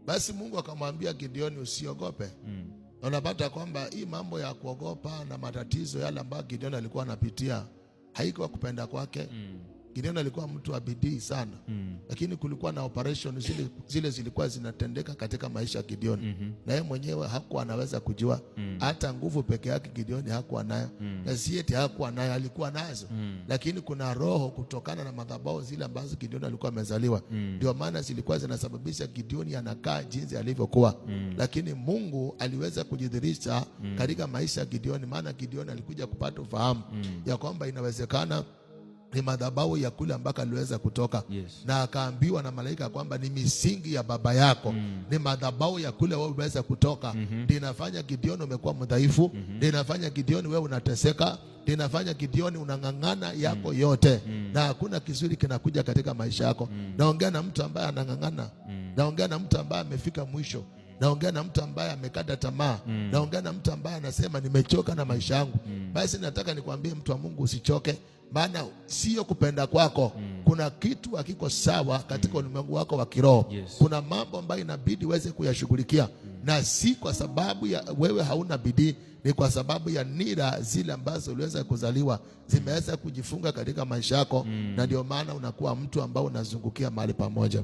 Basi Mungu akamwambia Gideoni, usiogope. Unapata kwamba hii mambo ya kuogopa na matatizo yale ambayo Gideoni alikuwa anapitia haikuwa kupenda kwake. Gideoni alikuwa mtu wa bidii sana. Lakini kulikuwa na operation zile zilikuwa zinatendeka katika maisha ya Gideoni. Na yeye mwenyewe hakuwa anaweza kujua. Hata nguvu peke yake Gideoni hakuwa nayo. Na sieti hakuwa nayo, alikuwa nazo. Lakini kuna roho kutokana na madhabahu zile ambazo Gideoni alikuwa amezaliwa. Ndio maana zilikuwa zinasababisha Gideoni anakaa jinsi alivyokuwa. Lakini Mungu aliweza kujidhihirisha katika maisha ya Gideoni, maana Gideoni alikuja kupata ufahamu ya kwamba inawezekana ni madhabahu ya kule ambako aliweza kutoka. Na akaambiwa na malaika kwamba ni misingi ya baba yako. Ni madhabahu ya kule wewe umeweza kutoka. Dinafanya Gideoni umekuwa mdhaifu. Dinafanya Gideoni wewe unateseka. Dinafanya Gideoni unang'ang'ana yako yote. Na hakuna kizuri kinakuja katika maisha yako. Naongea na mtu ambaye anang'ang'ana. Naongea na mtu ambaye amefika mwisho. Naongea na mtu ambaye amekata tamaa. Naongea na mtu ambaye anasema nimechoka na maisha yangu. Basi nataka nikwambie mtu wa Mungu, usichoke. Maana sio kupenda kwako. Kuna kitu hakiko sawa katika ulimwengu wako wa kiroho. Kuna mambo ambayo inabidi uweze kuyashughulikia. Na si kwa sababu ya wewe hauna bidii, ni kwa sababu ya nira zile ambazo uliweza kuzaliwa zimeweza kujifunga katika maisha yako. Na ndio maana unakuwa mtu ambao unazungukia mahali pamoja.